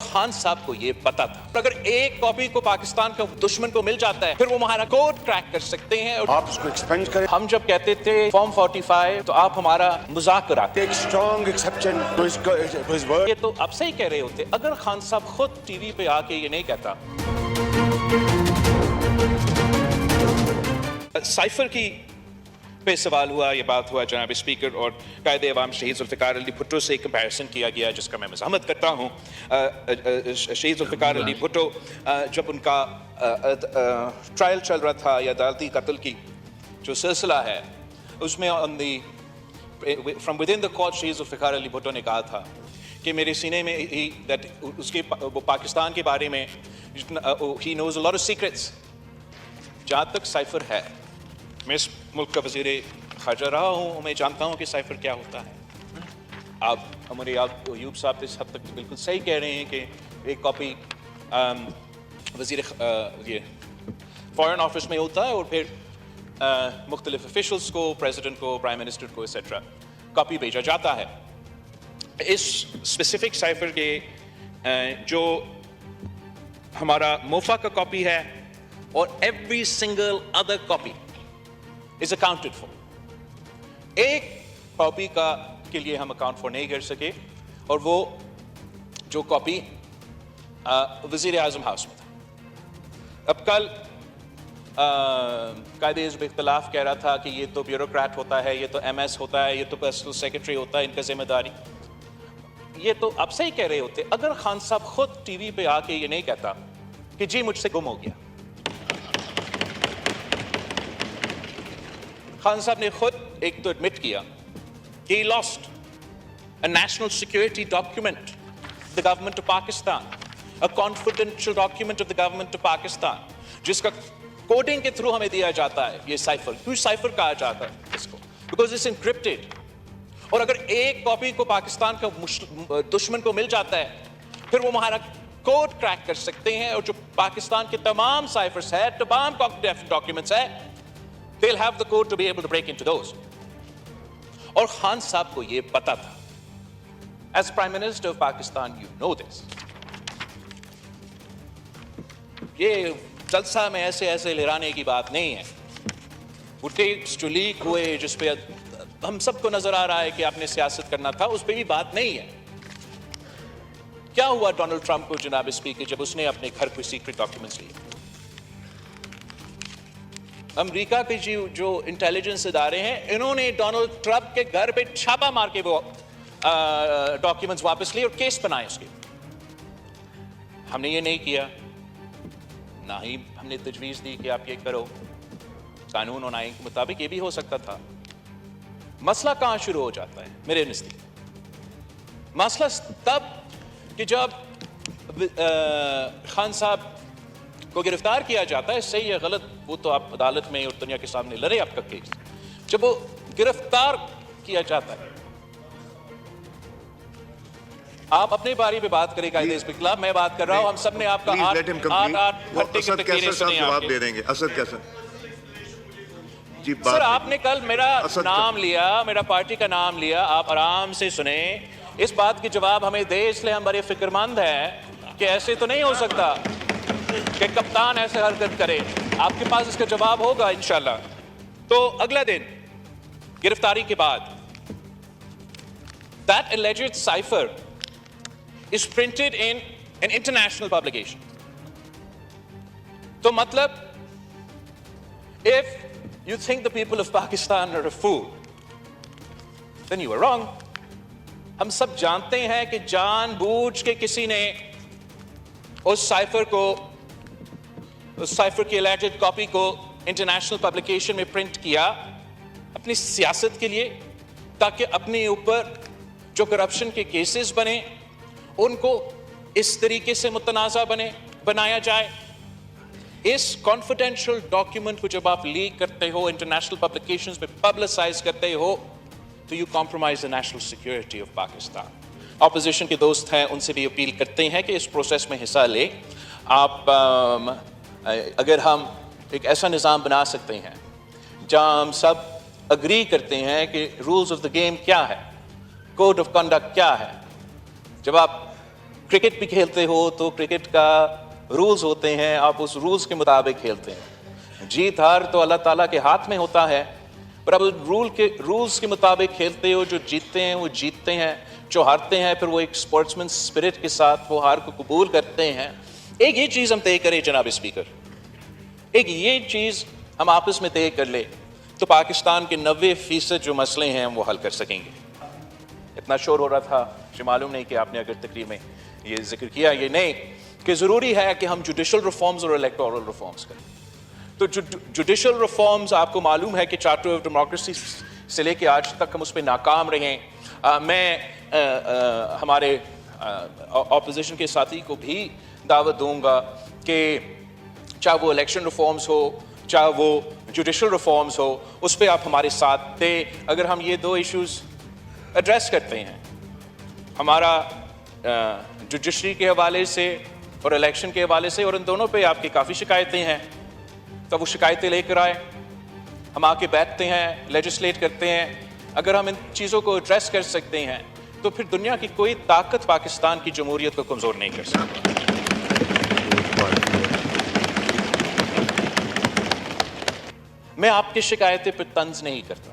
खान साहब को ये पता था, अगर एक कॉपी को पाकिस्तान के दुश्मन को मिल जाता है फिर वो हमारा कोड क्रैक कर सकते हैं और आप उसको एक्सपेंड करें। हम जब कहते थे फॉर्म 45 तो आप हमारा मजाक कराते। Take strong exception to his word. ये तो आप सही कह रहे होते अगर खान साहब खुद टीवी पे आके ये नहीं कहता। साइफर की पे सवाल हुआ, ये बात हुआ जनाब स्पीकर, और कायदे अवाम शहीद जुल्फ़िकार अली भुट्टो से कंपैरिजन किया गया जिसका मैं मज़ाहमत करता हूँ। शहीद जुल्फ़िकार अली भुट्टो जब उनका ट्रायल चल रहा था या अदालती कत्ल की जो सिलसिला है उसमें from with in the court शहीद जुल्फ़िकार अली भुट्टो ने कहा था कि मेरे सीने में उसके वो पाकिस्तान के बारे में he knows a lot of secrets. जहाँ तक साइफर है, मैं इस मुल्क का वज़ीर ख़ारजा रहा हूँ, मैं जानता हूँ कि साइफर क्या होता है। आप हमारे अयूब साहब इस हद तक बिल्कुल सही कह रहे हैं कि एक कॉपी वज़ीर ये फॉरेन ऑफिस में होता है और फिर मुख्तलिफ ऑफिशल्स को, प्रेसिडेंट को, प्राइम मिनिस्टर को एक्सेट्रा कॉपी भेजा जाता है। इस स्पेसिफिक साइफर के जो हमारा मोफा का कॉपी है और every single other copy is accounted for। एक कॉपी के लिए हम अकाउंट फॉर नहीं कर सके और वो जो कॉपी वज़ीर आज़म हाउस में था। अब कल कायदे हिज़्ब इख्तिलाफ कह रहा था कि ये तो ब्यूरोक्रेट होता है, ये तो MS होता है, ये तो पर्सनल सेक्रेटरी होता है, इनका जिम्मेदारी। ये तो आप सही कह रहे होते अगर खान साहब खुद टीवी पे आके ये नहीं कहता कि जी मुझसे गुम हो गया। खान साहब ने खुद एक तो एडमिट किया कि he lost a national security document of the government of Pakistan, a confidential document of the government of Pakistan, जिसका कोडिंग के थ्रू हमें दिया जाता है। ये साइफर, क्यों साइफर कहा जाता है इसको? Because it's encrypted। और अगर एक कॉपी को पाकिस्तान का दुश्मन को मिल जाता है फिर वो हमारा कोड क्रैक कर सकते हैं और जो पाकिस्तान के तमाम साइफर्स है, तमाम डॉक्यूमेंट्स है, they'll have the code to be able to break into those। और खान साहब को ये पता था। As Prime Minister of Pakistan, you know this। ये जलसा में ऐसे लहराने की बात नहीं है। वो टेप्स जो लीक हुए जिस पे हम सबको नजर आ रहा है कि आपने सियासत करना था, उस पे भी बात नहीं है। क्या हुआ डोनाल्ड ट्रंप को जनाब स्पीकर जब उसने अपने घर पे सीक्रेट डॉक्यूमेंट्स लिए? अमेरिका के जो इंटेलिजेंस इदारे हैं इन्होंने डोनाल्ड ट्रंप के घर पे छापा मार के वो डॉक्यूमेंट्स वापस लिए और केस बनाए उसके। हमने ये नहीं किया, ना ही हमने तजवीज़ दी कि आप ये करो। कानून और आईन के मुताबिक ये भी हो सकता था। मसला कहाँ शुरू हो जाता है मेरे नज़दीक? मसला तब कि जब खान साहब को गिरफ्तार किया जाता है, सही है गलत वो तो आप अदालत में और दुनिया के सामने लड़े आपका केस। जब वो गिरफ्तार किया जाता है, आप अपने बारे में बात करें कायदे के खिलाफ, मैं बात कर रहा हूं। हम सब ने आपका 8 घंटे की तकरीरें सुनी। जवाब दे देंगे असद कैसा जी? सर आपने कल मेरा नाम लिया, मेरा पार्टी का नाम लिया, आप आराम से सुने। इस बात के जवाब हमें दे, इसलिए हम बड़े फिक्रमंद हैं कि ऐसे तो नहीं हो सकता कि कप्तान ऐसे हरकत करे। आपके पास इसका जवाब होगा इंशाल्लाह। तो अगला दिन गिरफ्तारी के बाद that alleged cipher is printed in an international publication। तो मतलब if you think the people of Pakistan are a fool then you are wrong। हम सब जानते हैं कि जानबूझ के किसी ने उस साइफर को, उस साइफर की एलिजेड कॉपी को इंटरनेशनल पब्लिकेशन में प्रिंट किया अपनी सियासत के लिए, ताकि अपने ऊपर जो करप्शन के केसेस बने उनको इस तरीके से मुतनाज़ा बनाया जाए। इस कॉन्फिडेंशियल डॉक्यूमेंट को जब आप लीक करते हो, इंटरनेशनल पब्लिकेशंस में पब्लिसाइज करते हो, तो you compromise the national security of Pakistan. Opposition के दोस्त हैं, उनसे भी अपील करते हैं कि इस प्रोसेस में हिस्सा ले। आप अगर हम एक ऐसा निज़ाम बना सकते हैं जहाँ हम सब अग्री करते हैं कि रूल्स ऑफ द गेम क्या है, कोड ऑफ कंडक्ट क्या है, जब आप کرکٹ بھی کھیلتے ہو تو کرکٹ کا رولز ہوتے ہیں, آپ اس رولز کے مطابق کھیلتے ہیں. جیت ہار تو اللہ تعالیٰ کے ہاتھ میں ہوتا ہے, پر اب رولز کے مطابق کھیلتے ہو. جو جیتتے ہیں وہ جیتتے ہیں, جو ہارتے ہیں پھر وہ ایک اسپورٹسمین اسپرٹ کے ساتھ وہ ہار کو قبول کرتے ہیں. ایک یہ چیز ہم طے کریں جناب اسپیکر, ایک یہ چیز ہم آپس میں طے کر لیں تو پاکستان کے 90% جو مسئلے ہیں وہ حل کر سکیں گے. اتنا شور ہو رہا تھا, مجھے معلوم نہیں کہ آپ نے اگر تقریر میں یہ ذکر کیا یہ نہیں کہ ضروری ہے کہ ہم جوڈیشل ریفارمز اور الیکٹورل ریفارمز کریں. تو جوڈیشل ریفارمز آپ کو معلوم ہے کہ چارٹر آف ڈیموکریسی سے لے کے آج تک ہم اس پہ ناکام رہے ہیں. میں ہمارے اپوزیشن کے ساتھی کو بھی دعوت دوں گا کہ چاہے وہ الیکشن ریفارمز ہو چاہے وہ جوڈیشل ریفارمز ہو, اس پہ آپ ہمارے ساتھ تھے. اگر ہم یہ دو ایشوز ایڈریس کرتے ہیں, ہمارا جوڈیشری کے حوالے سے اور الیکشن کے حوالے سے, اور ان دونوں پہ آپ کی کافی شکایتیں ہیں, تو وہ شکایتیں لے کر آئے, ہم آ کے بیٹھتے ہیں, لیجسلیٹ کرتے ہیں. اگر ہم ان چیزوں کو ایڈریس کر سکتے ہیں تو پھر دنیا کی کوئی طاقت پاکستان کی جمہوریت کو کمزور نہیں کر سکتی. میں آپ کی شکایتیں پہ طنز نہیں کرتا.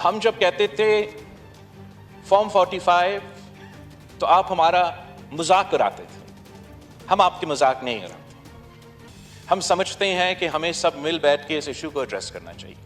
ہم جب کہتے تھے فارم 45 تو آپ ہمارا مذاق کراتے تھے, ہم آپ کے مذاق نہیں کراتے. ہم سمجھتے ہیں کہ ہمیں سب مل بیٹھ کے اس ایشو کو ایڈریس کرنا چاہیے.